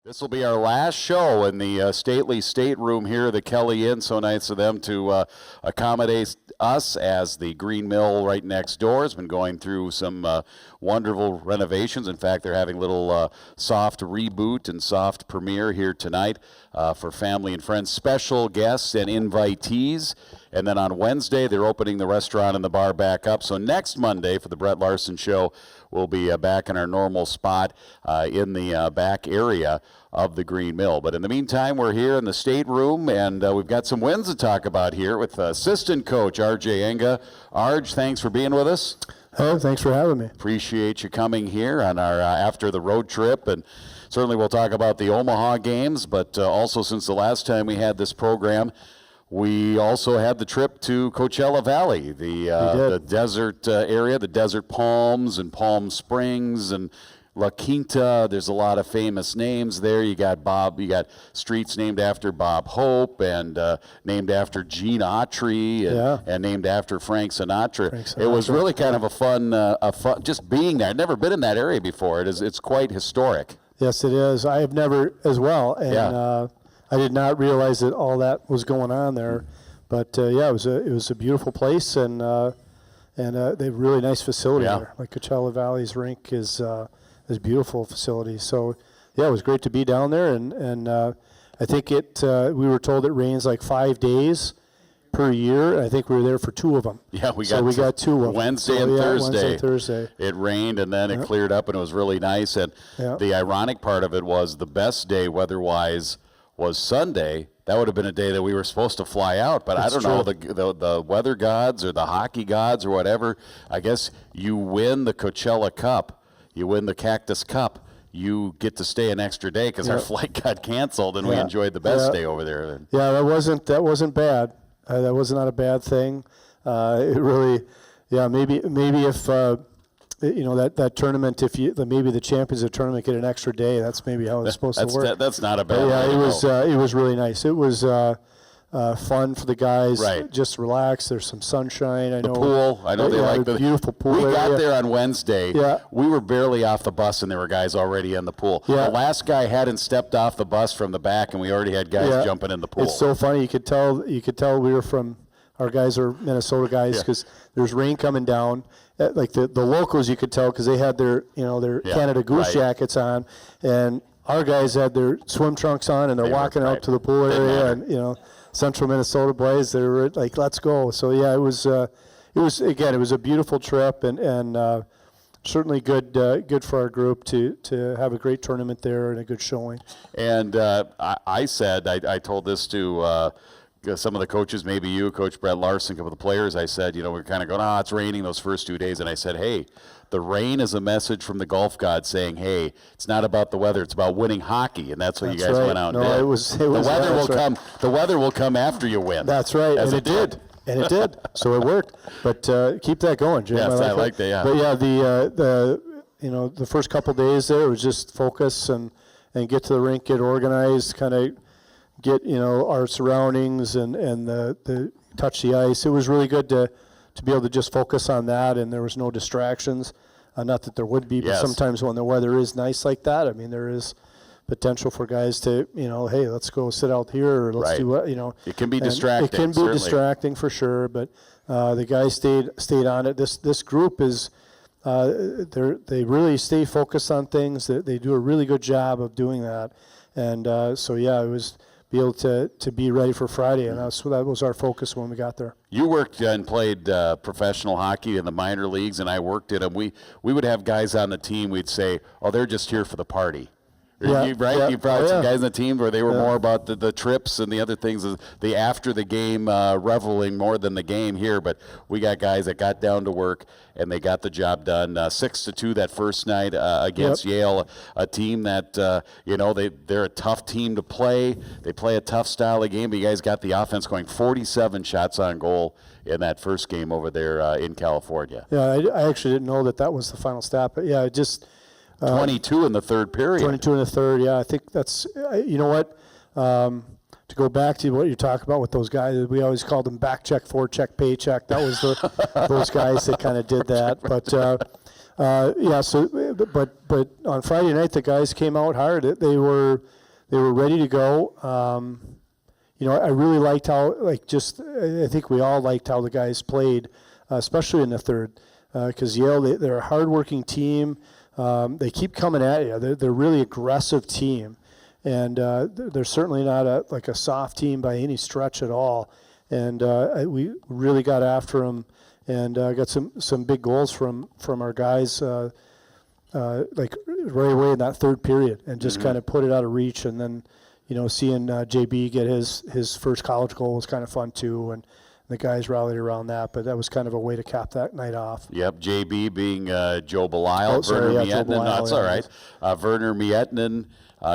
This will be our last show in the stately stateroom here at the Kelly Inn. So nice of them to accommodate us, as the Green Mill right next door has been going through some wonderful renovations. In fact, they're having a little soft reboot and soft premiere here tonight for family and friends, special guests and invitees. And then on Wednesday, they're opening the restaurant and the bar back up. So next Monday for the Brett Larson Show, we'll be back in our normal spot in the back area of the Green Mill. But in the meantime, we're here in the stateroom, and we've got some wins to talk about here with assistant coach RJ Enga. Arj, thanks for being with us. Oh, thanks for having me. Appreciate you coming here on our after the road trip, and certainly we'll talk about the Omaha games, but also since the last time we had this program, we also had the trip to Coachella Valley, the desert area, the desert palms and Palm Springs and La Quinta. There's a lot of famous names there. You got streets named after Bob Hope and named after Gene Autry and named after Frank Sinatra. It was really kind of a fun just being there. I'd never been in that area before. It's quite historic. Yes, it is. I have never as well, and I did not realize that all that was going on there. But it was a beautiful place, and they have a really nice facility there. Like Coachella Valley's rink is a beautiful facility. So it was great to be down there, and I think we were told it rains like 5 days per year. I think we were there for 2 of them. Yeah, we got 2 of them. Wednesday and Thursday. It rained, and then it cleared up, and it was really nice. And the ironic part of it was the best day weather-wise was Sunday. That would have been a day that we were supposed to fly out, but I don't know, the weather gods or the hockey gods or whatever. I guess you win the Coachella Cup, you win the Cactus Cup, you get to stay an extra day because our flight got canceled, and we enjoyed the best day over there. Yeah, that wasn't bad. That was not a bad thing. It really, maybe if that tournament, maybe the champions of the tournament get an extra day. That's maybe how it's supposed to work. That's not a bad. It was really nice. It was fun for the guys. Right. Just relax. There's some sunshine. I know. The pool. I know they like the beautiful pool. We got there on Wednesday. Yeah. We were barely off the bus, and there were guys already in the pool. Yeah. The last guy hadn't stepped off the bus from the back, and we already had guys jumping in the pool. It's so funny. You could tell we were from. Our guys are Minnesota guys because there's rain coming down. Like the locals, you could tell because they had their Canada Goose jackets on, and our guys had their swim trunks on, and they're walking out to the pool area, and Central Minnesota boys, they were like, "Let's go!" So it was a beautiful trip, and certainly good for our group to have a great tournament there and a good showing. And I told this to. Some of the coaches, maybe you, Coach Brett Larson, a couple of the players, I said, we're kind of going, it's raining those first 2 days. And I said, hey, the rain is a message from the golf god saying, hey, it's not about the weather, it's about winning hockey. And that's what you guys went out and did. The weather will come after you win. That's right. And it did. And it did. So it worked. But keep that going, Jim. Yes, I like that, yeah. But the first couple days there was just focus and get to the rink, get organized, kind of get our surroundings and the touch the ice. It was really good to be able to just focus on that, and there was no distractions. Not that there would be, but sometimes when the weather is nice like that, I mean, there is potential for guys to hey, let's go sit out here, or let's do what It can be distracting. It can be distracting for sure, but the guys stayed on it. This group is they really stay focused on things. They do a really good job of doing that, and it was. Be able to be ready for Friday, and that was our focus when we got there. You worked and played professional hockey in the minor leagues, and I worked in them. We would have guys on the team. We'd say, "Oh, they're just here for the party." You brought some guys on the team where they were more about the trips and the other things, the after the game reveling more than the game here. But we got guys that got down to work and they got the job done. 6-2 that first night against Yale, a team that they're a tough team to play. They play a tough style of game. But you guys got the offense going. 47 shots on goal in that first game over there in California. Yeah, I actually didn't know that was the final stat. But yeah, it just. 22 in the third period. 22 in the third, yeah. I think that's, to go back to what you talk about with those guys, we always called them back check, forward check, paycheck. That was those guys that kind of did that. But Yeah. So, but on Friday night, the guys came out hard. They were ready to go. I really liked how, I think we all liked how the guys played, especially in the third, because Yale, they're a hardworking team. They keep coming at you. They're a really aggressive team, and they're certainly not a soft team by any stretch at all. And we really got after them, and got some big goals from our guys, right away in that third period, and just kind of put it out of reach. And then, seeing JB get his first college goal was kind of fun too, and the guys rallied around that. But that was kind of a way to cap that night off. Yep, JB being Joe Belisle, Verner Miettinen. No, that's all right. Verner Miettinen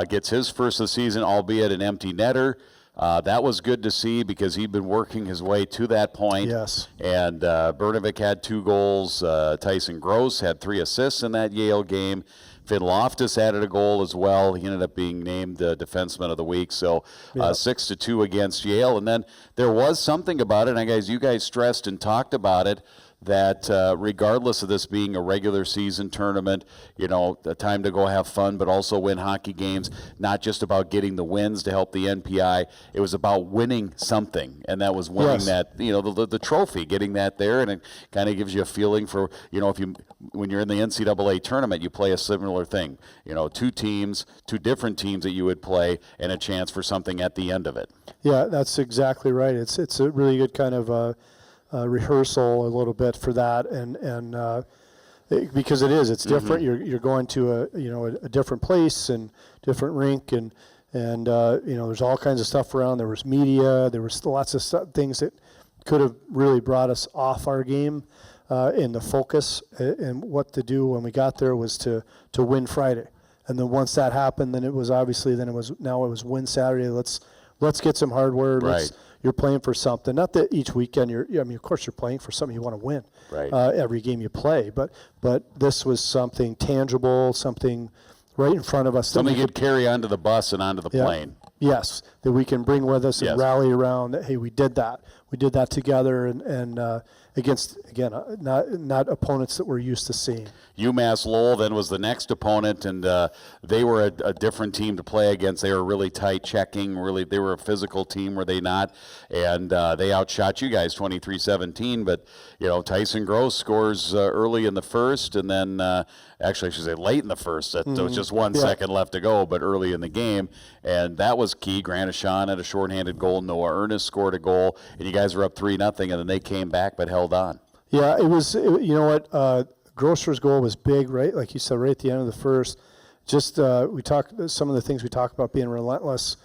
gets his first of the season, albeit an empty netter. That was good to see because he'd been working his way to that point. Yes. And Bernovic had 2 goals. Tyson Gross had 3 assists in that Yale game. Finn Loftus added a goal as well. He ended up being named Defenseman of the Week. So 6-2 against Yale. And then there was something about it, and you guys stressed and talked about it, that regardless of this being a regular season tournament, a time to go have fun, but also win hockey games, not just about getting the wins to help the NPI. It was about winning something, and that was winning that, the trophy, getting that there, and it kind of gives you a feeling for, when you're in the NCAA tournament, you play a similar thing. 2 teams, 2 different teams that you would play, and a chance for something at the end of it. Yeah, that's exactly right. It's a really good kind of rehearsal a little bit for that, and because it's different. You're going to a different place and different rink, and there's all kinds of stuff around. There was media, there was lots of things that could have really brought us off our game, and the focus and what to do when we got there was to win Friday, and then once that happened, then it was win Saturday. Let's get some hardware. Right. You're playing for something. Not that each weekend of course you're playing for something you want to win. Right. Every game you play, but this was something tangible, something right in front of us. Something you could carry onto the bus and onto the plane. Yes, that we can bring with us and rally around. That, hey, we did that. We did that together, and against, again, not opponents that we're used to seeing. UMass Lowell then was the next opponent, and they were a different team to play against. They were really tight checking. They were a physical team, were they not? And they outshot you guys 23-17. But Tyson Gross scores early in the first, and then actually I should say late in the first. There was just 1 second left to go, but early in the game, and that was key. Grant Ashawn had a shorthanded goal. Noah Ernest scored a goal, and you guys were up 3-0, and then they came back but held on. Yeah, it was. Grosser's goal was big, right? Like you said, right at the end of the first. Just we talked some of the things we talked about being relentless,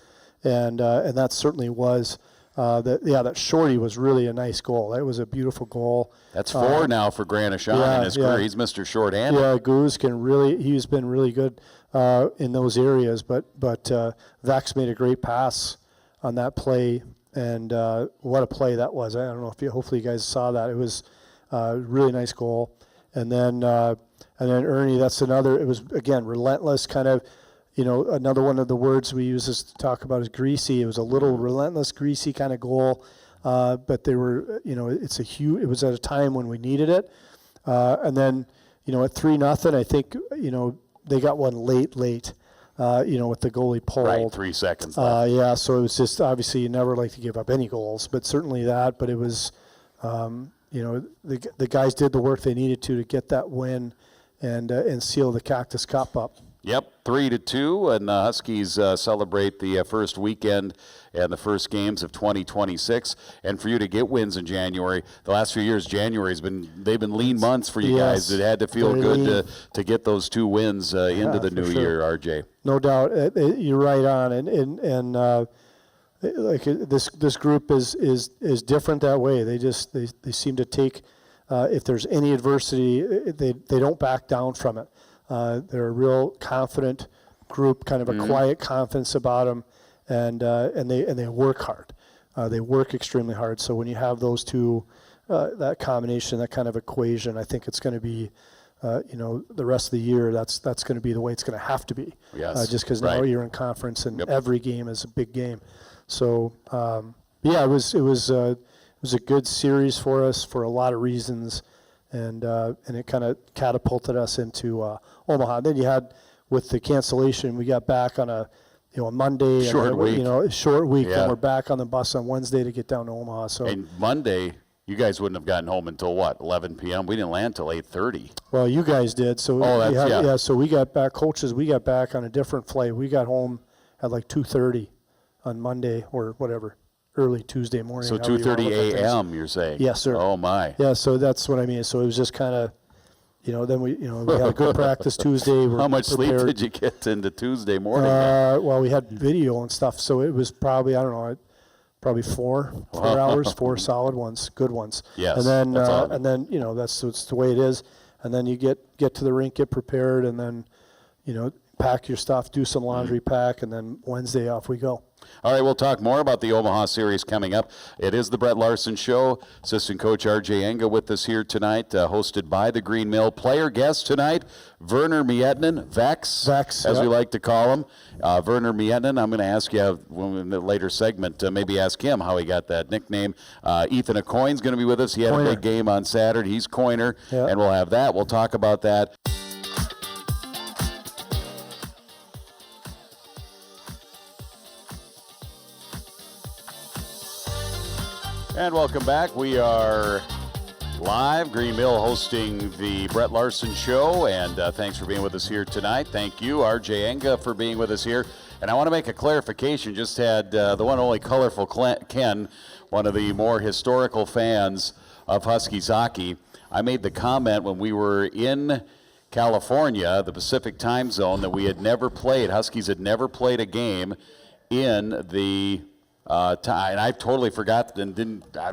and that certainly was. That shorty was really a nice goal. That was a beautiful goal. That's 4 now for Grant Ashawn in his career. He's Mr. Shorthanded. Yeah, Goose he's been really good in those areas. But Vax made a great pass on that play, and what a play that was. I don't know if hopefully you guys saw that. It was a really nice goal. And then Ernie, that's another. It was again relentless, kind of. Another one of the words we use to talk about is greasy. It was a little relentless, greasy kind of goal, but they were. It was at a time when we needed it, and then at 3-0, I think they got one late, with the goalie pulled. Right, 3 seconds left. So it was just obviously you never like to give up any goals, but certainly that. But it was. The guys did the work they needed to get that win and seal the Cactus Cup up. Yep, 3-2, and the Huskies celebrate the first weekend and the first games of 2026. And for you to get wins in January, the last few years, they've been lean months for you guys. It had to feel good to get those 2 wins into the new year, RJ. No doubt, you're right on, and like this group is different that way. They seem to take if there's any adversity, they don't back down from it. They're a real confident group, kind of a quiet confidence about them, and they work hard. They work extremely hard. So when you have those two, that combination, that kind of equation, I think it's going to be. The rest of the year, that's going to be the way it's going to have to be. Yes. Just because now you're in conference and every game is a big game. So it was a good series for us for a lot of reasons, and it kind of catapulted us into Omaha. Then you had, with the cancellation, we got back on a Monday, short week. Short week, Yeah. and we're back on the bus on Wednesday to get down to Omaha. So And Monday, you guys wouldn't have gotten home until what, 11 p.m.? We didn't land till 8:30. well, you guys did. So yeah. So we got back, coaches. We got back on a different flight. We got home at like 2:30 on Monday or whatever, early Tuesday morning. So 2:30 a.m. You're saying? Yes, sir. Oh my. Yeah, so that's what I mean. So it was just kind of, then we had a good practice Tuesday. How much sleep did you get into Tuesday morning? Well, we had video and stuff, so it was probably, I don't know, probably 4 hours, 4 solid ones, good ones. Yes, And then that's all. that's the way it is. And then you get to the rink, get prepared, and then pack your stuff, do some laundry, pack, and then Wednesday off we go. All right, we'll talk more about the Omaha series coming up. It is the Brett Larson Show. Assistant Coach R.J. Enga with us here tonight, hosted by the Green Mill. Player guest tonight, Verner Miettinen, Vex, as we like to call him. Verner Miettinen, I'm going to ask you in the later segment, maybe ask him how he got that nickname. Ethan AuCoin's going to be with us. He had a big game on Saturday. He's Coiner, and we'll have that. We'll talk about that. And welcome back. We are live. Green Mill hosting the Brett Larson Show, and thanks for being with us here tonight. Thank you, R.J. Enga, for being with us here. And I want to make a clarification. Just had the one and only Colorful Ken, one of the more historical fans of Huskies hockey. I made the comment when we were in California, the Pacific time zone, that we had never played, Huskies had never played a game in the and I totally forgot and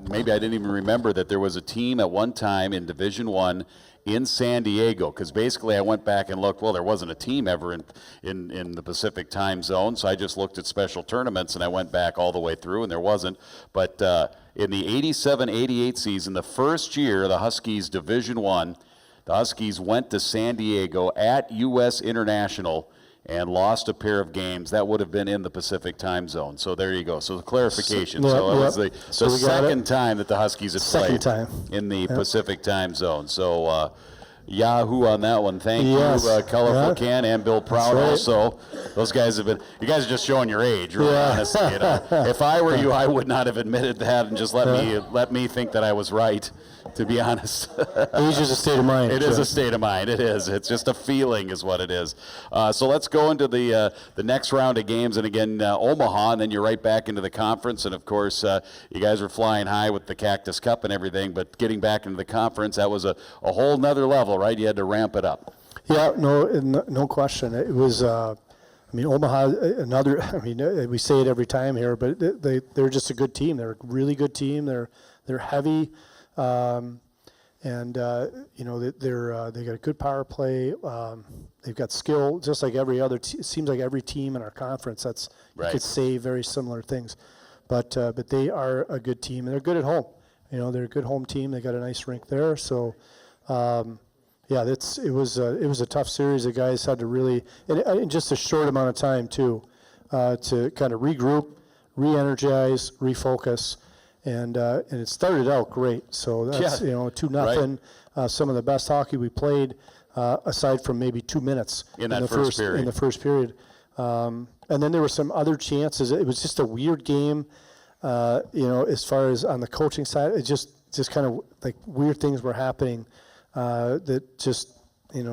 maybe I didn't even remember that there was a team at one time in Division I in San Diego, because basically I went back and looked, well, there wasn't a team ever in the Pacific time zone, so I just looked at special tournaments and I went back all the way through and there wasn't. But in the 87-88 season, the first year of the Huskies Division I, the Huskies went to San Diego at U.S. International and lost a pair of games. That would have been in the Pacific time zone. So there you go. So the clarification. So it was the second time that the Huskies had played in the Pacific time zone. So Yahoo on that one. Thank you, Colorful Ken and Bill Proud also. Those guys have been, you guys are just showing your age, really, honestly. If I were you, I would not have admitted that and just let me think that I was right. To be honest. Age is a state of mind. It is a state of mind. It is. It's just a feeling is what it is. So let's go into the next round of games. And again, Omaha, and then you're right back into the conference. And, of course, you guys were flying high with the Cactus Cup and everything. But getting back into the conference, that was a whole nother level, right? You had to ramp it up. Yeah, no question. It was, Omaha, we say it every time here, but they're just a good team. They're a really good team. They're heavy. They got a good power play. They've got skill, just like every other. It seems like every team in our conference. You could say very similar things, but they are a good team and they're good at home. They're a good home team. They got a nice rink there. So, it was a tough series. The guys had to really, in just a short amount of time too, to kind of regroup, re-energize, refocus. And it started out great. So that's 2-0. Right. Some of the best hockey we played, aside from maybe 2 minutes in the first period. And then there were some other chances. It was just a weird game. As far as on the coaching side, it just kind of like weird things were happening that just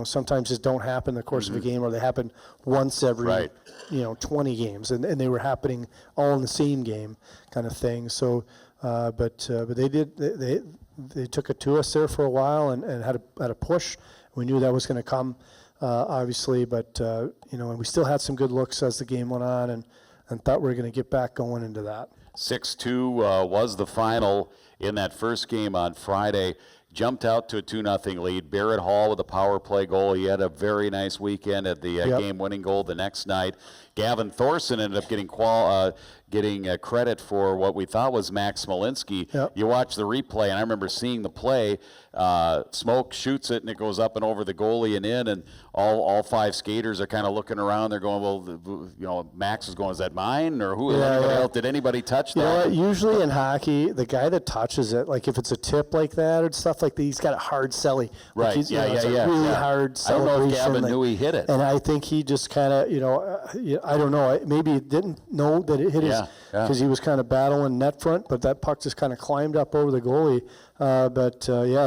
sometimes just don't happen in the course of a game, or they happen once every 20 games, and they were happening all in the same game, kind of thing. So. But they took it to us there for a while and had a push. We knew that was going to come, obviously, but and we still had some good looks as the game went on, and thought we were going to get back going into that. 6-2 was the final in that first game on Friday. Jumped out to a 2-0 lead. Barrett Hall with a power play goal. He had a very nice weekend at the game-winning goal the next night. Gavin Thorson ended up getting credit for what we thought was Max Smolinski. Yep. You watch the replay, and I remember seeing the play. Smoke shoots it, and it goes up and over the goalie and in, and all 5 skaters are kind of looking around. They're going, well, Max is going, is that mine? Or who? Else? Did anybody touch that? You know what? Usually in hockey, the guy that touches it, like if it's a tip like that or stuff like that, he's got a hard celly. Right, Like really hard celebration. I don't know if Gavin knew he hit it. And I think he just kind of, I don't know. Maybe he didn't know that it hit his, because he was kind of battling net front, but that puck just kind of climbed up over the goalie.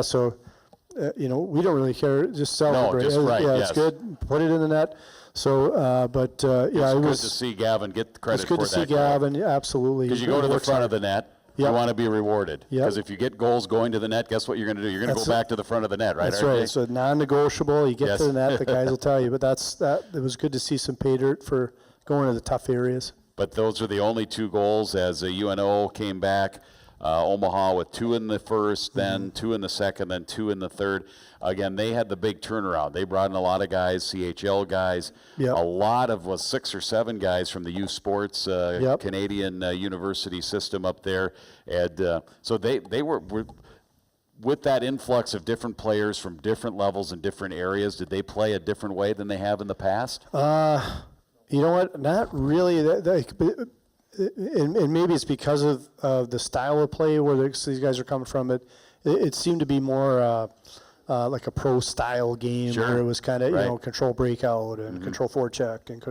So we don't really care. Just celebrate. No, just right. It's good. Put it in the net. So, it was good to see Gavin get the credit for that. It's good to see Gavin, absolutely. Because you go to the front of the net. Yep. You want to be rewarded. Because if you get goals going to the net, guess what you're going to do? You're going to go back to the front of the net, right? That's right. So non-negotiable. You get to the net, the guys will tell you. But it was good to see some pay dirt for going to the tough areas. But those are the only 2 goals as UNO came back. Omaha with 2 in the first, then 2 in the second, then 2 in the third. Again, they had the big turnaround. They brought in a lot of guys, CHL guys. Yep. A lot of 6 or 7 guys from the youth sports Canadian university system up there. And so they were with that influx of different players from different levels and different areas. Did they play a different way than they have in the past? You know what? Not really. And maybe it's because of the style of play where these guys are coming from. It seemed to be more like a pro style game where it was kind of control breakout and control forecheck and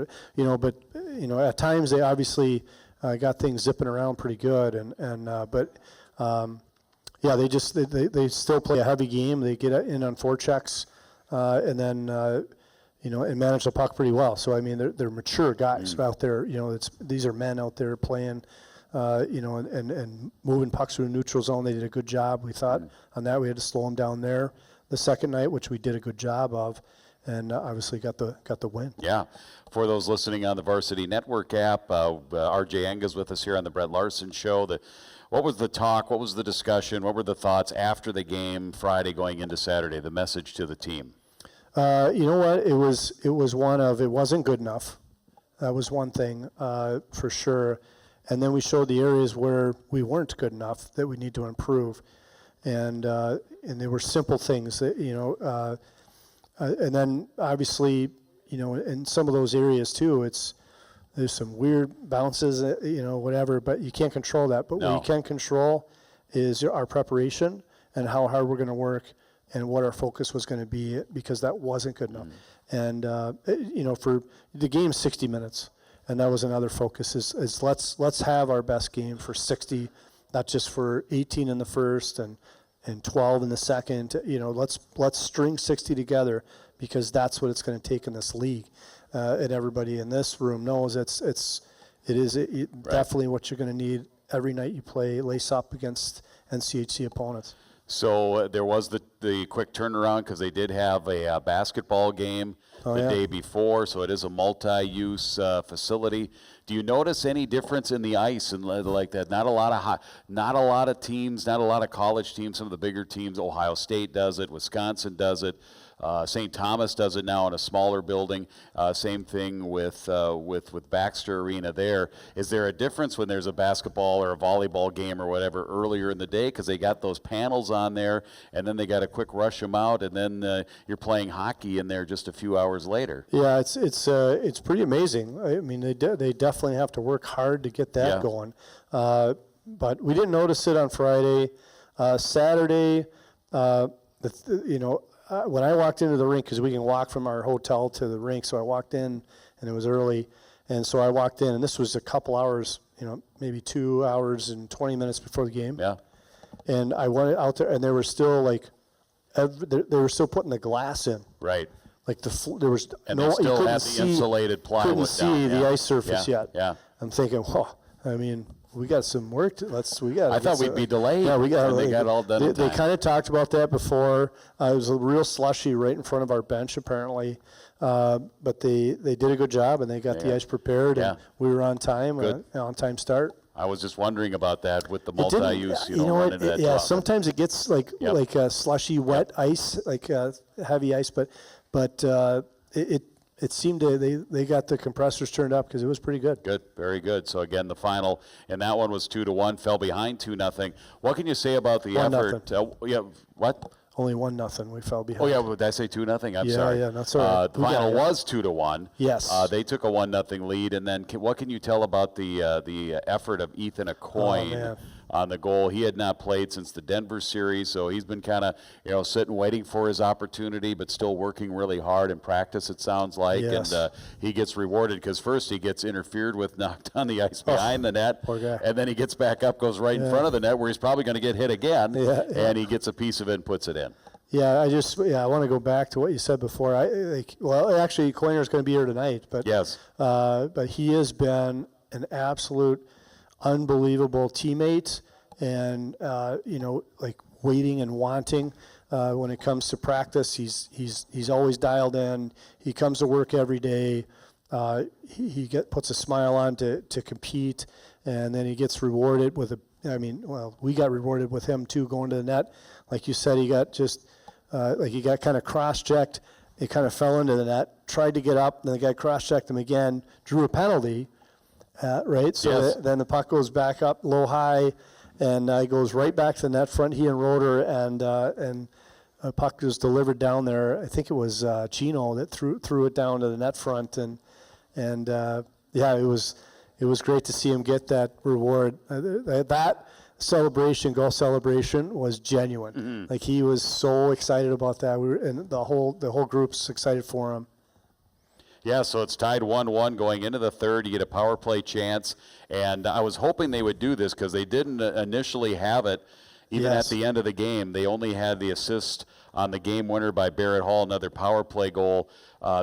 but at times they obviously got things zipping around pretty good they still play a heavy game. They get in on forechecks and then. And manage the puck pretty well. So I mean, they're mature guys out there. These are men out there playing, and moving pucks through the neutral zone. They did a good job. We thought on that we had to slow them down there the second night, which we did a good job of, and obviously got the win. Yeah. For those listening on the Varsity Network app, RJ Enga's with us here on the Brett Larson Show. What was the talk? What was the discussion? What were the thoughts after the game Friday going into Saturday? The message to the team. You know what? It was one of it wasn't good enough. That was one thing for sure. And then we showed the areas where we weren't good enough that we need to improve. And they were simple things that and then obviously in some of those areas too, there's some weird bounces, whatever. But you can't control that. But what you can control is our preparation and how hard we're going to work. And what our focus was going to be, because that wasn't good enough. And for the game, 60 minutes, and that was another focus. Is let's have our best game for 60, not just for 18 in the first and 12 in the second. Let's string 60 together, because that's what it's going to take in this league. And everybody in this room knows it is definitely what you're going to need every night you play, lace up against NCHC opponents. So there was the quick turnaround, because they did have a basketball game the day before, so it is a multi-use facility. Do you notice any difference in the ice and like that? Not a lot of teams, not a lot of college teams. Some of the bigger teams, Ohio State does it, Wisconsin does it. St. Thomas does it now in a smaller building. Same thing with Baxter Arena there. Is there a difference when there's a basketball or a volleyball game or whatever earlier in the day, because they got those panels on there, and then they got to quick rush them out, and then you're playing hockey in there just a few hours later? Yeah, it's pretty amazing. I mean, they definitely have to work hard to get that going. But we didn't notice it on Friday. Saturday, when I walked into the rink, because we can walk from our hotel to the rink, so I walked in, and it was early, and so I walked in, and this was a couple hours, maybe 2 hours and 20 minutes before the game. Yeah. And I went out there, and they were still they were still putting the glass in. Right. Like there was and they still had the insulated plywood couldn't see the ice surface yet. Yeah. I'm thinking, we got some work. I thought we'd be delayed. Yeah, they got all done. They kind of talked about that before. It was a real slushy right in front of our bench, apparently. But they did a good job, and they got the ice prepared, and we were on time, on time start. I was just wondering about that with the multi-use. You know what? Sometimes it gets like slushy, wet ice, like heavy ice, but it seemed they got the compressors turned up because it was pretty good. Good, very good. So again, the final, and that one was 2-1, fell behind 2-0. What can you say about the 1-0. effort? What? Only 1-0. We fell behind. Oh yeah, did I say 2-0? I'm yeah, sorry. Yeah, that's all right. The final was 2-1. Yes. They took a 1-0 lead, and then what can you tell about the effort of Ethan AuCoin on the goal? He had not played since the Denver series, so he's been kind of sitting waiting for his opportunity, but still working really hard in practice. It sounds like, yes. And he gets rewarded because first he gets interfered with, knocked on the ice behind the net, poor guy. and then he gets back up, goes right in front of the net where he's probably going to get hit again, and he gets a piece of it and puts it in. Yeah, I want to go back to what you said before. Actually, Coiner's going to be here tonight, but yes, but he has been an absolute unbelievable teammate, and waiting and wanting when it comes to practice. He's always dialed in. He comes to work every day. He puts a smile on to compete, and then he gets rewarded with we got rewarded with him too, going to the net. Like you said, he got he got kind of cross-checked. He kind of fell into the net, tried to get up, and the guy cross-checked him again, drew a penalty, right? So yes. Then the puck goes back up low high, and he goes right back to the net front. He and Roeder, and a puck was delivered down there. I think it was Chino that threw it down to the net front, and it was great to see him get that reward. That goal celebration was genuine. Mm-hmm. Like, he was so excited about that. And the whole group's excited for him. Yeah, so it's tied 1-1 going into the third. You get a power play chance, and I was hoping they would do this because they didn't initially have it. Even at the end of the game, they only had the assist on the game winner by Barrett Hall, another power play goal.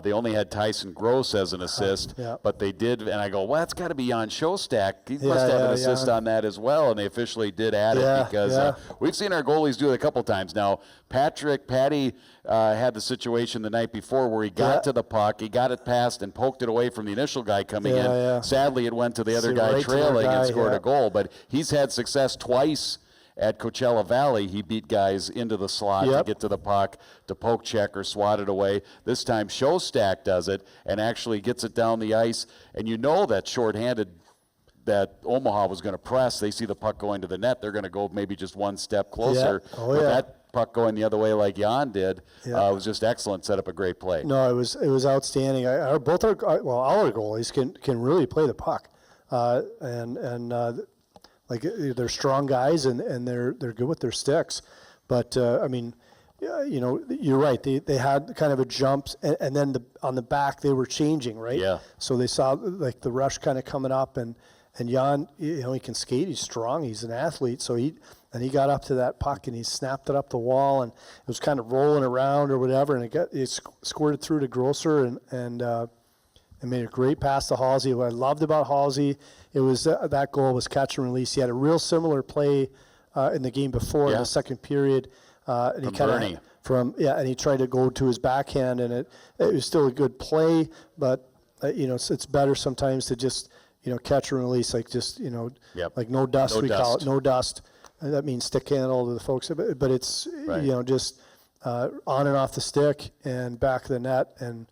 They only had Tyson Gross as an assist, but they did, and I go, well, that's got to be Jan Shostak. He must have an assist on that as well, and they officially did add it because we've seen our goalies do it a couple times now. Patty had the situation the night before where he got to the puck, he got it past and poked it away from the initial guy coming in. Sadly, it went to the other guy trailing and scored a goal, but he's had success twice. At Coachella Valley, he beat guys into the slot to get to the puck, to poke check or swat it away. This time, Shostak does it and actually gets it down the ice. And you know that shorthanded, that Omaha was going to press. They see the puck going to the net. They're going to go maybe just one step closer. But that puck going the other way like Jan did was just excellent. Set up a great play. No, it was outstanding. All our goalies can really play the puck, like, they're strong guys and they're good with their sticks, but you're right. They had kind of a jump, and then on the back they were changing, right? Yeah. So they saw like the rush kind of coming up, and Jan, he can skate. He's strong. He's an athlete. So he got up to that puck and he snapped it up the wall, and it was kind of rolling around or whatever, and it squirted through to Grosser and made a great pass to Halsey. What I loved about Halsey, it was that goal was catch and release. He had a real similar play in the game before in the second period. And he kind of and he tried to go to his backhand, and it was still a good play, but it's better sometimes to just catch and release, like just like no dust, call it no dust. That means stick handle to the folks, but it's just on and off the stick and back of the net, and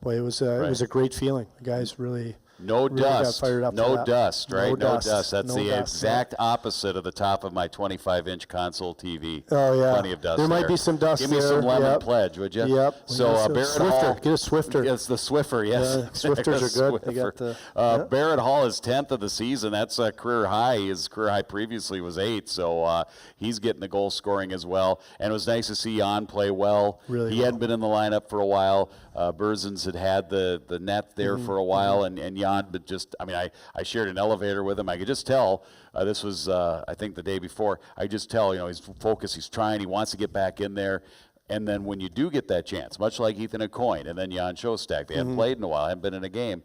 boy, it was a great feeling. The guys really dust. Got fired up. No dust, right? No dust. That's no the dust, exact opposite of the top of my 25-inch console TV. Oh yeah, plenty of dust. There might be some dust. Give me some lemon pledge, would you? Yep. So Barrett Hall, get a Swifter. It's the Swiffer, yes. Swifters are good. Swiffer. Barrett Hall is 10th of the season. That's a career high. His career high previously was 8, so he's getting the goal scoring as well. And it was nice to see Jan play well. He hadn't been in the lineup for a while. Berzins had the net there for a while, and Jan, but just, I shared an elevator with him. I could just tell, this was, I think, the day before, I just tell, he's focused, he's trying, he wants to get back in there. And then when you do get that chance, much like Ethan AuCoin and then Jan Shostak, they haven't played in a while, haven't been in a game.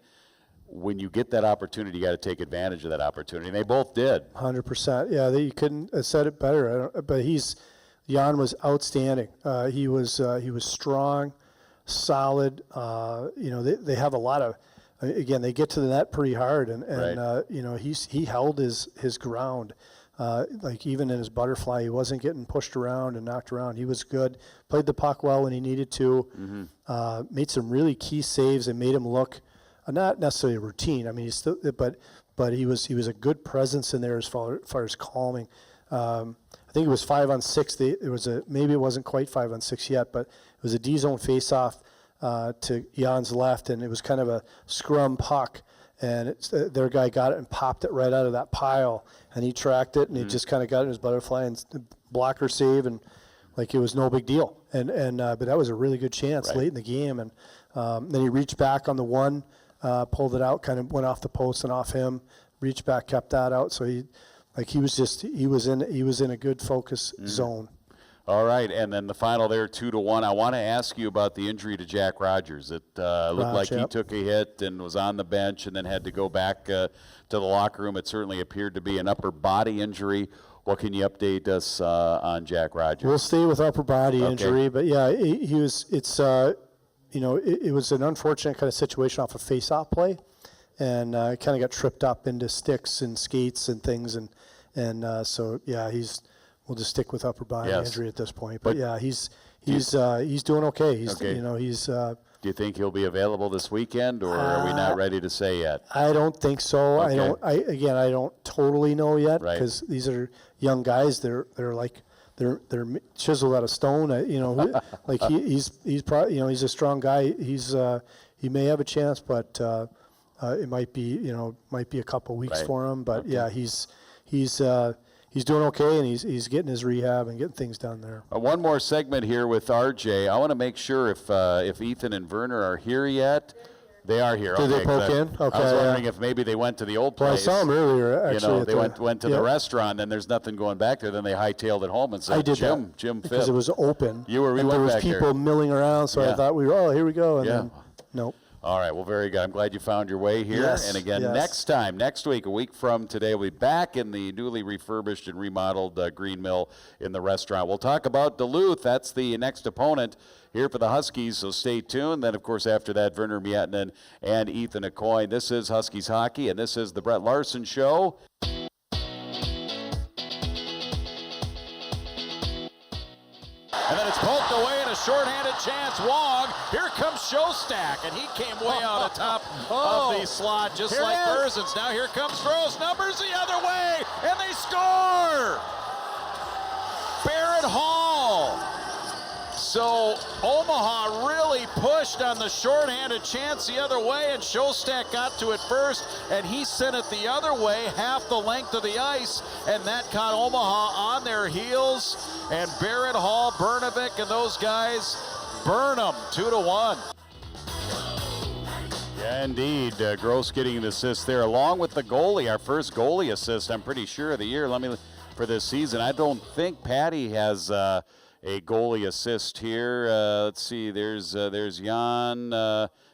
When you get that opportunity, you got to take advantage of that opportunity. And they both did. 100%. Yeah, you couldn't have said it better. But Jan was outstanding. He was strong, solid. They have a lot of. Again, they get to the net pretty hard, and he held his ground. Like even in his butterfly, he wasn't getting pushed around and knocked around. He was good. Played the puck well when he needed to. Made some really key saves and made him look not necessarily routine. I mean, he's still, but he was a good presence in there as far as calming. I think it was 5-on-6. Maybe it wasn't quite 5-on-6 yet, but it was a D zone faceoff to Jan's left, and it was kind of a scrum puck. And their guy got it and popped it right out of that pile, and he tracked it, and he just kind of got it in his butterfly and blocker save, and like it was no big deal. But that was a really good chance late in the game, and then he reached back on the one, pulled it out, kind of went off the post and off him, reached back, kept that out. So he was in a good focus zone. All right, and then the final there, 2-1. I want to ask you about the injury to Jack Rogers. It looked like he took a hit and was on the bench and then had to go back to the locker room. It certainly appeared to be an upper body injury. What can you update us on Jack Rogers? We'll stay with upper body injury, but yeah, it was an unfortunate kind of situation off a face-off play, and kind of got tripped up into sticks and skates and things, and so yeah, we'll just stick with upper body injury at this point. But yeah, he's doing okay. He's Do you think he'll be available this weekend, or are we not ready to say yet? I don't think so. Okay. I don't totally know yet, because these are young guys. They're chiseled out of stone. Like he's probably, he's a strong guy. He may have a chance, but it might be a couple weeks for him. But yeah, he's doing okay, and he's getting his rehab and getting things done there. One more segment here with RJ. I want to make sure if Ethan and Verner are here yet. They are here. Did they poke in? Okay. I was wondering if maybe they went to the old place. Well, I saw them earlier, actually. They went to the restaurant, then there's nothing going back there. Then they hightailed it home and said, Jim Phipp. Because it was open. We went back there. There was people milling around, so I thought here we go. And then, nope. All right, well, very good. I'm glad you found your way here. Yes, and again, next week, a week from today, we'll be back in the newly refurbished and remodeled Green Mill in the restaurant. We'll talk about Duluth. That's the next opponent here for the Huskies, so stay tuned. Then, of course, after that, Verner Miettinen and Ethan AuCoin. This is Huskies Hockey, and this is the Brett Larson Show. And then it's poked away in a shorthanded chance. Wong, here comes Showstack, and he came way out of top of the slot, just here like Berzins. Now here comes Gross, numbers the other way, and they score! Barrett Hall. So Omaha really pushed on the shorthanded chance the other way, and Showstack got to it first, and he sent it the other way, half the length of the ice, and that caught Omaha on their heels, and Barrett Hall, Bernovic, and those guys burn them 2-1. Yeah, indeed. Gross getting an assist there, along with the goalie, our first goalie assist, I'm pretty sure, of the year. For this season. I don't think Patty has a goalie assist here. Let's see. There's Jan.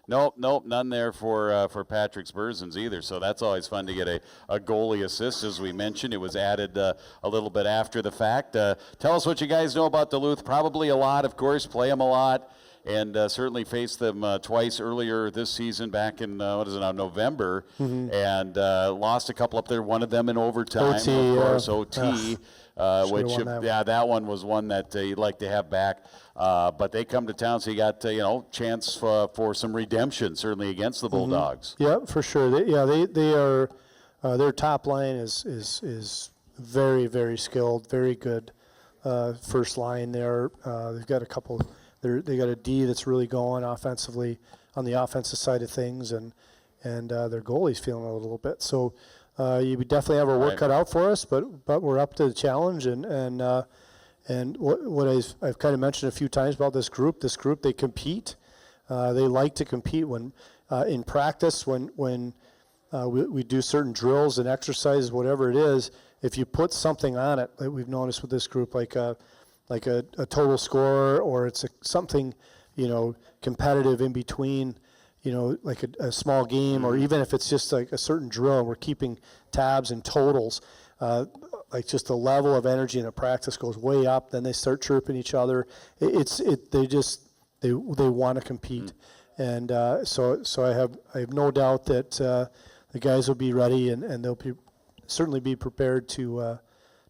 Nope, none there for Patrick Berzins either. So that's always fun to get a goalie assist. As we mentioned, it was added a little bit after the fact. Tell us what you guys know about Duluth. Probably a lot, of course. Play them a lot. And certainly faced them twice earlier this season, back in November, and lost a couple up there. One of them in overtime, of course, OT. That one was one that you'd like to have back. But they come to town, so you got chance for some redemption, certainly against the Bulldogs. Yeah, for sure. They are. Their top line is very, very skilled, very good. First line there. They've got a couple. They got a D that's really going offensively on the offensive side of things, and their goalie's feeling a little bit. So you definitely have our work cut out for us, but we're up to the challenge. And what I've kind of mentioned a few times about this group, they compete. They like to compete when in practice when we do certain drills and exercises, whatever it is. If you put something on it, like we've noticed with this group, like a total score, or it's something, competitive in between, like a small game, or even if it's just like a certain drill and we're keeping tabs and totals, like just the level of energy in a practice goes way up. Then they start chirping each other. They want to compete, and so I have no doubt that the guys will be ready, and they'll certainly be prepared to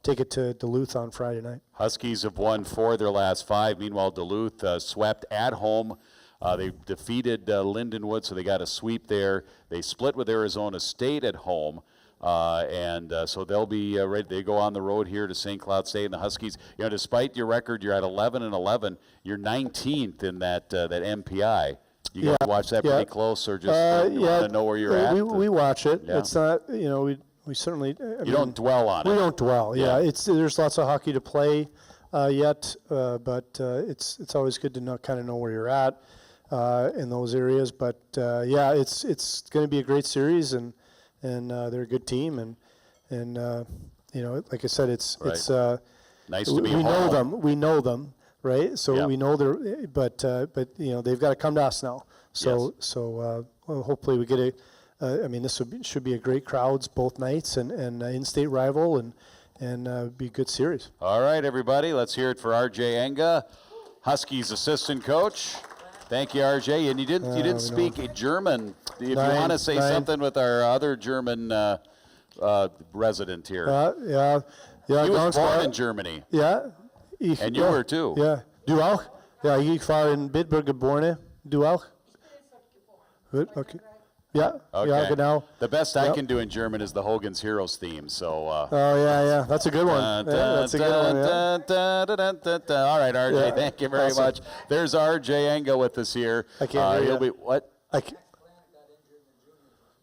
take it to Duluth on Friday night. Huskies have won 4 of their last 5. Meanwhile, Duluth swept at home. They defeated Lindenwood, so they got a sweep there. They split with Arizona State at home. So they'll be ready. They go on the road here to St. Cloud State, and the Huskies. Despite your record, you're at 11-11. You're 19th in that MPI. You guys watch that pretty close, or just want to know where you're at? We watch it. Yeah. It's not. We certainly. You don't dwell on it. We don't dwell. Yeah. There's lots of hockey to play yet, but it's always good to kind of know where you're at in those areas. But it's going to be a great series, and they're a good team, and like I said, it's nice to be home. We know them, right? So we know they're, but they've got to come to us now. So hopefully we get this should be a great crowds both nights, and in-state rival, and be a good series. All right, everybody, let's hear it for R.J. Enga, Huskies assistant coach. Thank you, R.J. And you didn't speak German. If you want to say something with our other German resident here. He was born in Germany. Yeah. And you were too. Ja. Du auch? Ja, ich war in Bitburg geboren. Du auch? Good. Okay. Yeah. Okay. Yeah, genau. The best I can do in German is the Hogan's Heroes theme. So. Oh yeah. That's a good one. That's a good one. All right, RJ. Thank you very much. There's RJ Enga with us here. I can't hear you. What?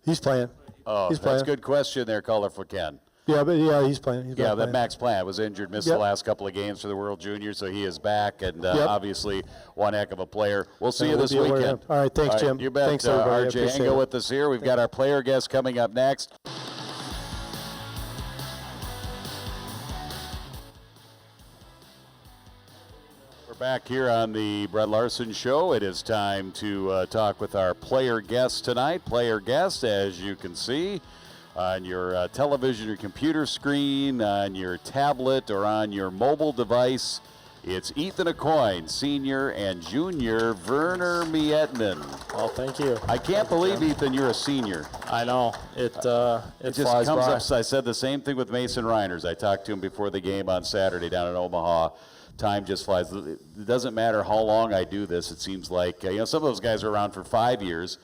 He's playing. Oh, he's that's a good question there, Colorful Ken. Yeah, he's playing. That Max Plant was injured, missed the last couple of games for the World Juniors, so he is back, and obviously one heck of a player. We'll see you this weekend. All right, thanks, Jim. You bet. Thanks, everybody. RJ Enga with us here. We've got our player guest coming up next. We're back here on the Brett Larson Show. It is time to talk with our player guest tonight. Player guest, as you can see, on your television or computer screen, on your tablet, or on your mobile device. It's Ethan AuCoin, senior and junior Verner Miettinen. Oh, thank you. I can't believe, Ethan, you're a senior. I know. It just flies comes by. up. I said the same thing with Mason Reiners. I talked to him before the game on Saturday down in Omaha. Time just flies. It doesn't matter how long I do this. It seems like, some of those guys are around for 5 years.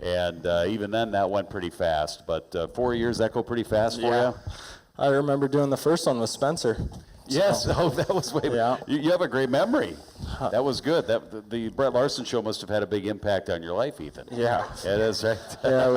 And even then, that went pretty fast. But 4 years, that go pretty fast for you? I remember doing the first one with Spencer. Yes. So. That was way. Yeah. You have a great memory. That was good. The Brett Larson Show must have had a big impact on your life, Ethan. Yeah. It is, right? Yeah,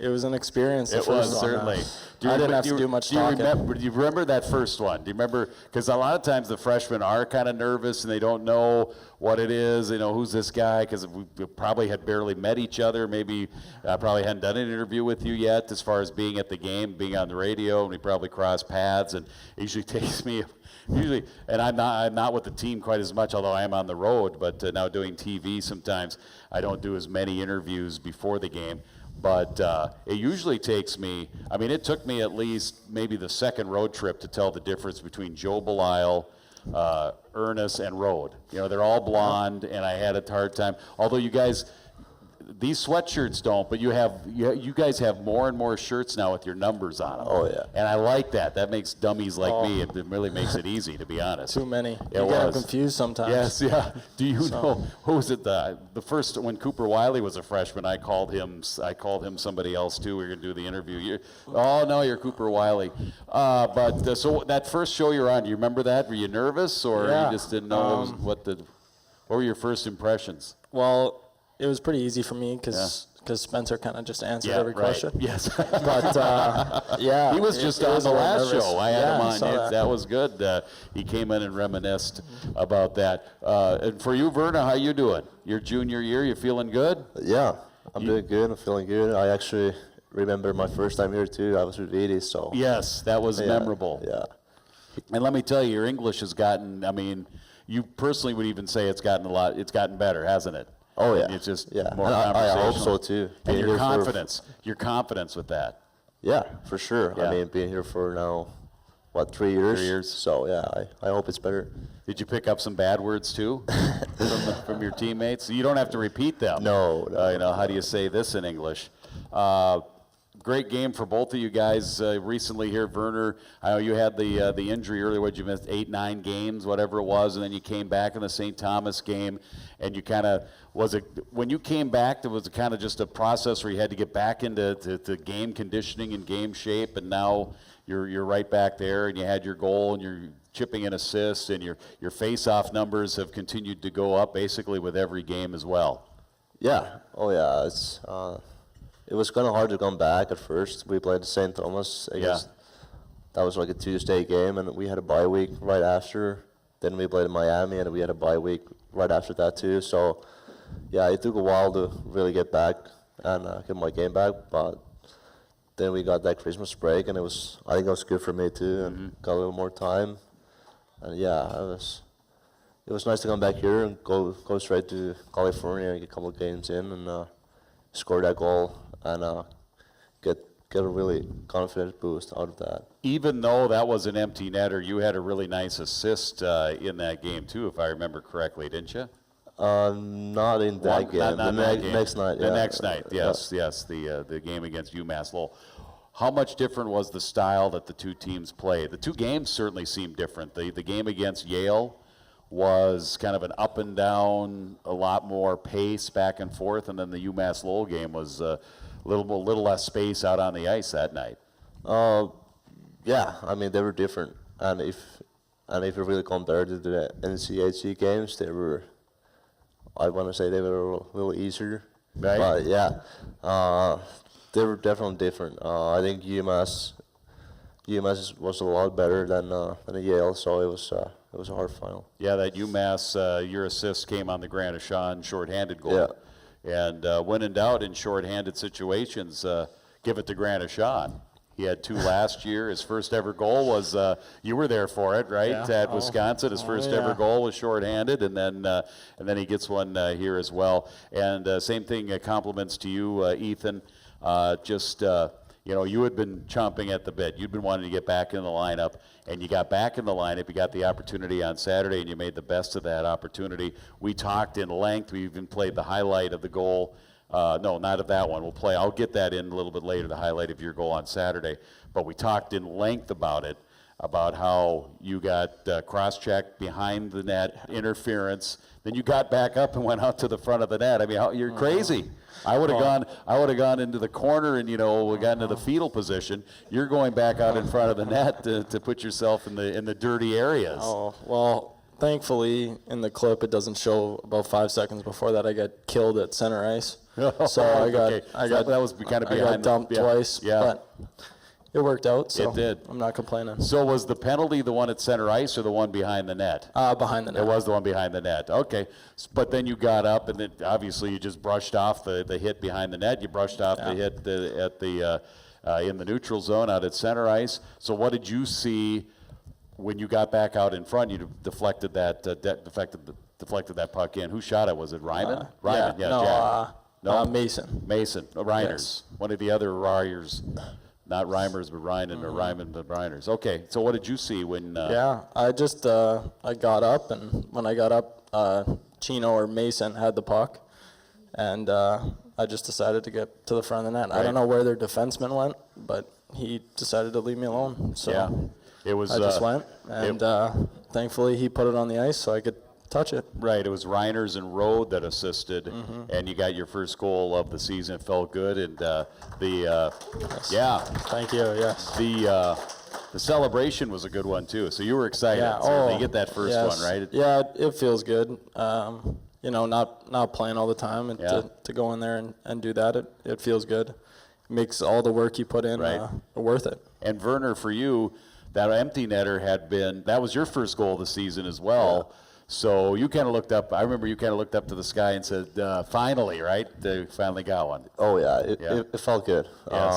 it was an experience. It was, certainly. I didn't have to do much talking. Do you remember that first one? Do you remember? Because a lot of times the freshmen are kind of nervous and they don't know what it is. Who's this guy? Because we probably had barely met each other. Maybe I probably hadn't done an interview with you yet as far as being at the game, being on the radio, and we probably crossed paths. And it usually takes me, and I'm not with the team quite as much, although I am on the road. But now doing TV sometimes, I don't do as many interviews before the game. But it usually takes me, it took me at least maybe the second road trip to tell the difference between Joe Belisle, Ernest, and Rode. They're all blonde, and I had a hard time. Although you guys, these sweatshirts don't, but you guys have more and more shirts now with your numbers on them. Oh, yeah. And I like that. That makes dummies like me. It really makes it easy, to be honest. Too many. You get confused sometimes. Yes, yeah. Do you know, who was it, the first, when Cooper Wiley was a freshman, I called him somebody else too. We were going to do the interview. You're Cooper Wiley. So that first show you're on, do you remember that? Were you nervous, or you just didn't know what were your first impressions? Well, it was pretty easy for me because Spencer kind of just answered every question. Yes. But, he was just on the last show. I had him on. That was good. He came in and reminisced about that. And for you, Verner, how you doing? Your junior year, you feeling good? Yeah, I'm doing good. I'm feeling good. I actually remember my first time here, too. I was with Edie, so. Yes, that was memorable. Yeah. And let me tell you, your English has gotten, you personally would even say it's gotten better, hasn't it? Oh, yeah. It's just more conversational. I hope so, too. And your confidence with that. Yeah, for sure. Yeah. Being here for now, 3 years? 3 years. So, yeah, I hope it's better. Did you pick up some bad words, too, from your teammates? You don't have to repeat them. No. How do you say this in English? great game for both of you guys recently here. Verner, I know you had the injury earlier. What you missed 8-9 games, whatever it was, and then you came back in the St. Thomas game, and you kind of when you came back, there was kind of just a process where you had to get back into game conditioning and game shape, and now you're right back there, and you had your goal, and you're chipping in assists, and your face-off numbers have continued to go up basically with every game as well. Yeah. Oh yeah. It was kind of hard to come back at first. We played St. Thomas. I guess that was like a Tuesday game, and we had a bye week right after. Then we played Miami, and we had a bye week right after that too. So, yeah, it took a while to really get back and get my game back. But then we got that Christmas break, and I think it was good for me too, and got a little more time. And yeah, it was nice to come back here and go straight to California and get a couple of games in and score that goal and get a really confident boost out of that. Even though that was an empty netter, you had a really nice assist in that game too, if I remember correctly, didn't you? Not in that game. Next night. The next night, yes. The game against UMass Lowell. How much different was the style that the two teams played? The two games certainly seemed different. The game against Yale was kind of an up and down, a lot more pace back and forth, and then the UMass Lowell game was a little less space out on the ice that night. Yeah, I mean they were different, and if you really compare to the NCHC games, I want to say they were a little easier. Right. But yeah, they were definitely different. I think UMass was a lot better than Yale, so it was a hard final. Yeah, that UMass, your assist came on the Grant Ashawn shorthanded goal. Yeah. And when in doubt in shorthanded situations, give it to Grant Ashawn. He had 2 last year. His first ever goal was, you were there for it, right? Yeah. At Wisconsin, his first ever goal was shorthanded, and then he gets one here as well. And same thing, compliments to you, Ethan. You had been chomping at the bit. You'd been wanting to get back in the lineup, and you got back in the lineup. You got the opportunity on Saturday, and you made the best of that opportunity. We talked in length. We even played the highlight of the goal. No, not of that one. I'll get that in a little bit later, the highlight of your goal on Saturday. But we talked in length about it, about how you got cross-checked behind the net, interference. Then you got back up and went out to the front of the net. I mean, you're crazy. I would have gone into the corner and got into the fetal position. You're going back out in front of the net to put yourself in the dirty areas. Oh well, thankfully in the clip it doesn't show about 5 seconds before that I got killed at center ice. So I got that was kind of behind. I got dumped twice. Yeah. But it worked out. So it did. I'm not complaining. So was the penalty the one at center ice or the one behind the net? Behind the net. It was the one behind the net. Okay. But then you got up, and then obviously you just brushed off the hit behind the net. You brushed off the hit in the neutral zone out at center ice. So what did you see when you got back out in front? You deflected that deflected that puck in. Who shot it? Was it Ryman? Ryman. Yeah. No. Mason. Reiners. Yes. One of the other Ryers. Not Reimers, but Ryman, or Ryman, but Reiners. Okay, so what did you see when... I just, I got up, and when I got up, Chino or Mason had the puck, and I just decided to get to the front of the net. Right. I don't know where their defenseman went, but he decided to leave me alone. So it was, I just went, and thankfully he put it on the ice so I could touch it. Right, it was Reiners and Rode that assisted, and you got your first goal of the season. It felt good, and Thank you, yes. The celebration was a good one, too, so you were excited. Yeah, so you get that first one, right? Yeah, it feels good. Not playing all the time, and to go in there and do that, it feels good. It makes all the work you put in worth it. And Verner, for you, that empty netter that was your first goal of the season as well. Yeah. So you kind of looked up. I remember you kind of looked up to the sky and said, "Finally, right? They finally got one." Oh yeah, it felt good. Yes.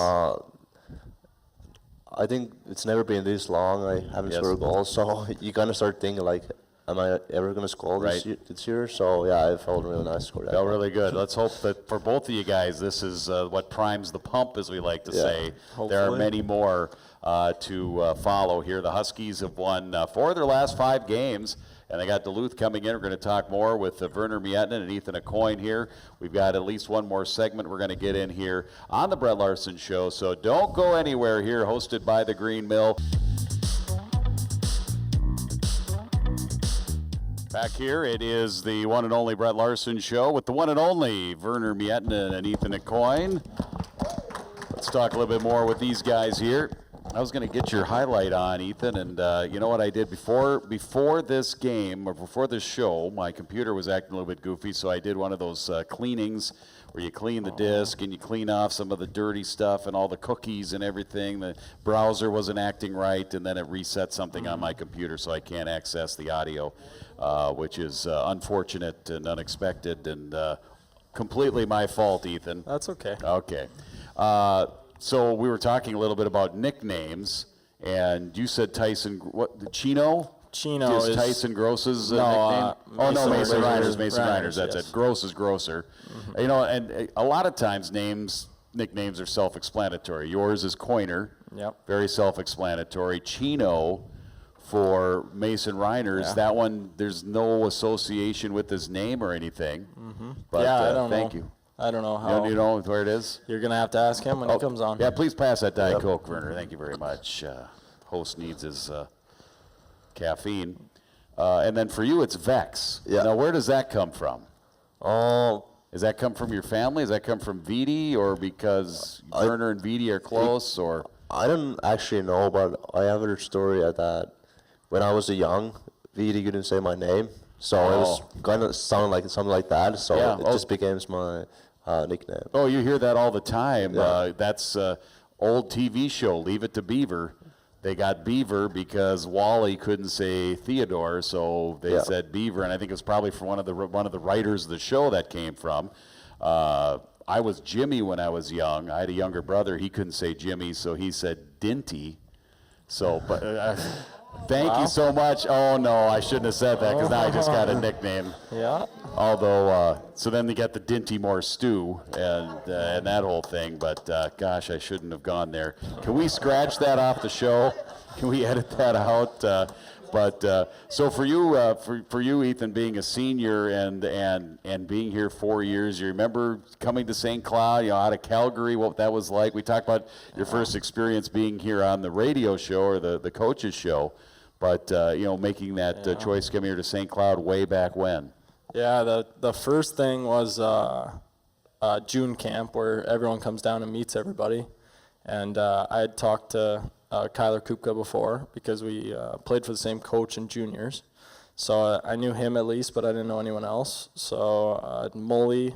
I think it's never been this long. I haven't scored a goal, so you kind of start thinking like, "Am I ever going to score this year?" So yeah, it felt really nice to score that. Felt really good. Let's hope that for both of you guys, this is what primes the pump, as we like to say. Hopefully. There are many more to follow here. The Huskies have won 4 of their last 5 games And they got Duluth coming in. We're going to talk more with Verner Miettinen and Ethan AuCoin here. We've got at least one more segment we're going to get in here on the Brett Larson Show. So don't go anywhere here, hosted by the Green Mill. Back here, it is the one and only Brett Larson Show with the one and only Verner Miettinen and Ethan AuCoin. Let's talk a little bit more with these guys here. I was going to get your highlight on, Ethan, and you know what I did before this game, or before this show, my computer was acting a little bit goofy, so I did one of those cleanings where you clean the disk and you clean off some of the dirty stuff and all the cookies and everything. The browser wasn't acting right, and then it reset something on my computer, so I can't access the audio, which is unfortunate and unexpected and completely my fault, Ethan. That's okay. Okay. So we were talking a little bit about nicknames, and you said Tyson, what, Chino? Chino is Tyson Gross's nickname? Mason Reiner's. That's yes. it. Gross is Grosser. Mm-hmm. You know, and a lot of times nicknames are self-explanatory. Yours is Coiner. Yep. Very self-explanatory. Chino for Mason Reiner's, that one, there's no association with his name or anything. Mm-hmm. But yeah, I don't thank know. you. I don't know how. You know where it is? You're going to have to ask him when he comes on. Yeah, please pass that Diet Coke, Verner. Thank you very much. Host needs his caffeine. And then for you, it's Vex. Yeah. Now, where does that come from? Oh, Does that come from your family? Does that come from Vidi, or because Verner and Vidi are close? Or I don't actually know, but I have a story at that. When I was young, Vidi couldn't say my name, so it was kind of sounded like something like that. So it just became my nickname. Oh, you hear that all the time. Yeah. That's old TV show, Leave It to Beaver. They got Beaver because Wally couldn't say Theodore, so they said Beaver, and I think it was probably from one of the writers of the show that came from. I was Jimmy when I was young. I had a younger brother. He couldn't say Jimmy, so he said Dinty. So, but thank you so much. Oh no, I shouldn't have said that because now I just got a nickname. Yeah. Although, so then they got the Dinty Moore stew and that whole thing. But gosh, I shouldn't have gone there. Can we scratch that off the show? Can we edit that out? So for you, Ethan, being a senior and being here 4 years, you remember coming to St. Cloud, out of Calgary, what that was like. We talked about your first experience being here on the radio show or the coaches show, but making that choice coming here to St. Cloud way back when. Yeah, the first thing was June camp where everyone comes down and meets everybody, and I had talked to Kyler Kupka before because we played for the same coach in juniors. So I knew him at least, but I didn't know anyone else. So Joseph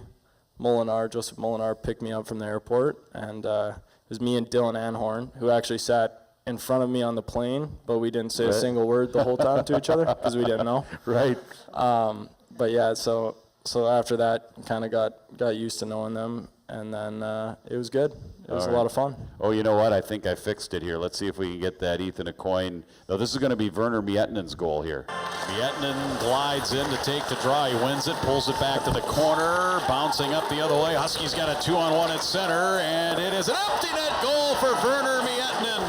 Molinar picked me up from the airport, and it was me and Dylan Anhorn, who actually sat in front of me on the plane, but we didn't say a single word the whole time to each other because we didn't know. Right. But yeah, so after that, kind of got used to knowing them, and then it was good. It was a lot of fun. Oh, you know what? I think I fixed it here. Let's see if we can get that Ethan AuCoin. No, this is going to be Verner Miettinen's goal here. Miettinen glides in to take the draw. He wins it, pulls it back to the corner, bouncing up the other way. Huskies got a 2-on-1 at center, and it is an empty net goal for Verner Miettinen.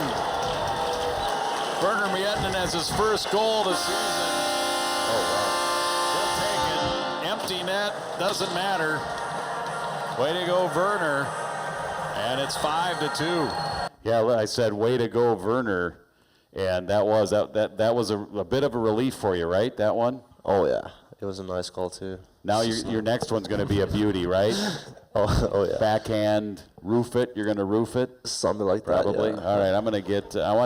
Verner Miettinen has his first goal this season. We'll take it. Empty net, doesn't matter. Way to go, Verner. And it's 5-2. Yeah, I said, way to go, Verner. And that was a bit of a relief for you, right, that one? Oh, yeah. It was a nice goal, too. Now your next one's going to be a beauty, right? Oh, yeah. Backhand, roof it. You're going to roof it? Something like Probably. that, yeah. All right, I want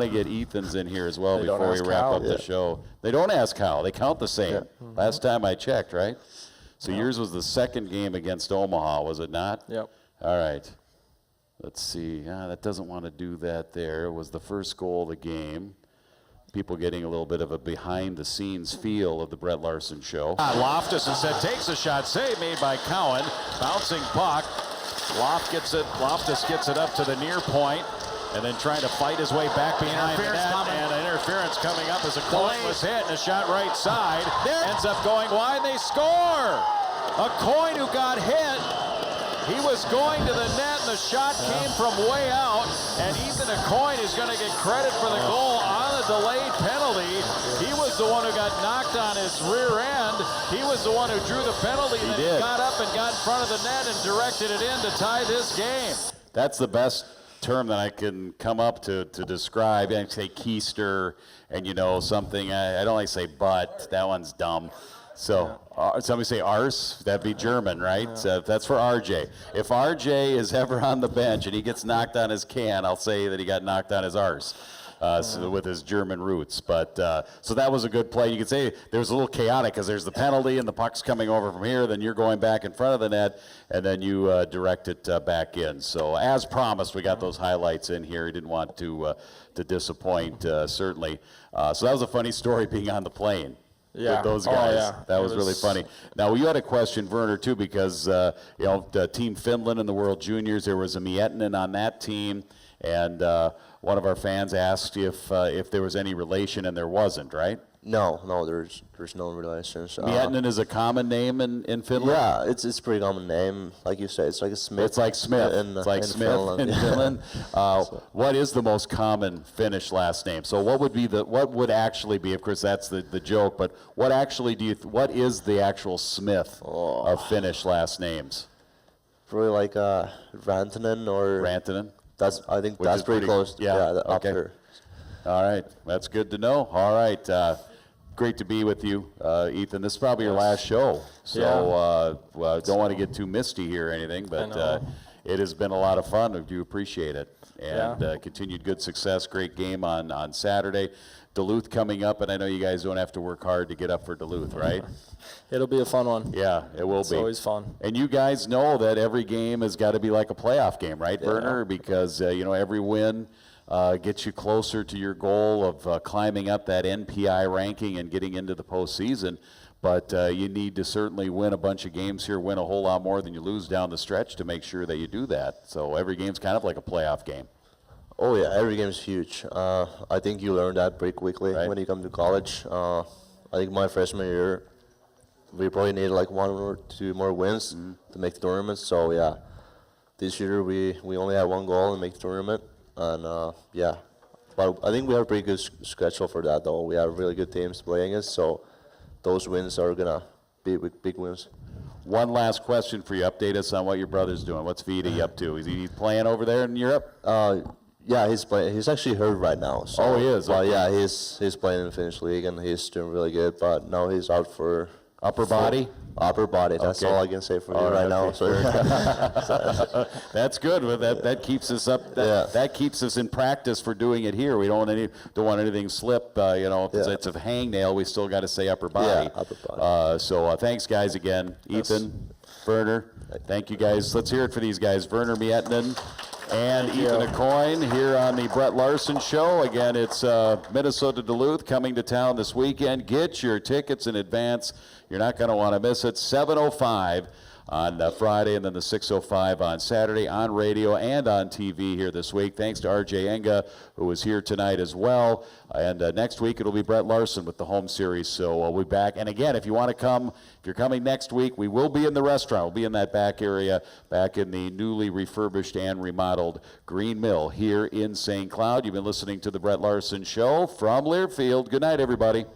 to get Ethan's in here as well They don't before we ask wrap how. up the show. They don't ask how. They count the same. Yeah. Last time I checked, right? So yours was the second game against Omaha, was it not? Yep. All right. Let's see. That doesn't want to do that there. It was the first goal of the game. People getting a little bit of a behind-the-scenes feel of the Brett Larson Show. Loftus instead takes a shot. Save made by Cowan. Bouncing puck. Loftus gets it up to the near point, and then trying to fight his way back behind the net. And an interference coming up as a coin was hit, and a shot right side. Ends up going wide, and they score! A coin who got hit. He was going to the net, and the shot came from way out, and Ethan AuCoin is going to get credit for the goal on the delayed penalty. He was the one who got knocked on his rear end. He was the one who drew the penalty, and then he got up and got in front of the net and directed it in to tie this game. That's the best term that I can come up to describe. I say keister and, you know, something. I don't like to say but. That one's dumb. So somebody say arse, that'd be German, right? So that's for RJ. If RJ is ever on the bench and he gets knocked on his can, I'll say that he got knocked on his arse. So with his German roots. But so that was a good play. You could say there was a little chaotic because there's the penalty and the puck's coming over from here, then you're going back in front of the net, and then you direct it back in. So as promised, we got those highlights in here. He didn't want to disappoint, certainly. So that was a funny story being on the plane. With those guys. That was really funny. Now, you had a question, Verner, too, because, you know, the Team Finland in the World Juniors, there was a Miettinen on that team, and one of our fans asked if there was any relation, and there wasn't, right? No, there's no relations. Miettinen is a common name in Finland? Yeah, it's a pretty common name. Like you say, it's like a Smith. It's like Smith. It's like Smith Finland. in Finland. What is the most common Finnish last name? So what would actually be, of course that's the joke, but what is the actual Smith of Finnish last names? Probably like Rantanen or Rantanen? I think that's pretty close. Yeah, up okay. there. All right, that's good to know. All right, great to be with you, Ethan. This is probably your last show, so don't want to get too misty here or anything, but it has been a lot of fun. We do appreciate it, and continued good success. Great game on Saturday. Duluth coming up, and I know you guys don't have to work hard to get up for Duluth, right? It'll be a fun one. Yeah, it will be. It's always fun. And you guys know that every game has got to be like a playoff game, right, Verner? Because, you know, every win gets you closer to your goal of climbing up that NPI ranking and getting into the postseason. But you need to certainly win a bunch of games here, win a whole lot more than you lose down the stretch to make sure that you do that. So every game's kind of like a playoff game. Oh yeah, every game is huge. I think you learn that pretty quickly when you come to college. I think my freshman year, we probably needed like 1 or 2 more wins to make the tournament. So yeah, this year we only had 1 goal and make the tournament, and yeah. But I think we have a pretty good schedule for that though. We have really good teams playing us, so those wins are gonna be big wins. One last question for you. Update us on what your brother's doing. What's Vita up to? Is he playing over there in Europe? Yeah, he's playing. He's actually hurt right now. So, he is? Well, yeah, he's playing in the Finnish league, and he's doing really good. But now he's out for upper body. Upper body. That's all I can say for you right now. So. That's good. That keeps us up. That keeps us in practice for doing it here. We don't want anything slip. You know, if it's a hangnail, we still got to say upper body. Yeah, upper body. So thanks, guys, again. Ethan, Verner, thank you, guys. Let's hear it for these guys. Verner Miettinen and Ethan AuCoin here on the Brett Larson Show. Again, it's Minnesota Duluth coming to town this weekend. Get your tickets in advance. You're not going to want to miss it. 7:05 on Friday, and then the 6:05 on Saturday on radio and on TV here this week. Thanks to RJ Enga, who is here tonight as well. And next week it'll be Brett Larson with the home series. So we'll be back. And again, if you want to come, if you're coming next week, we will be in the restaurant. We'll be in that back area, back in the newly refurbished and remodeled Green Mill here in St. Cloud. You've been listening to the Brett Larson Show from Learfield. Good night, everybody.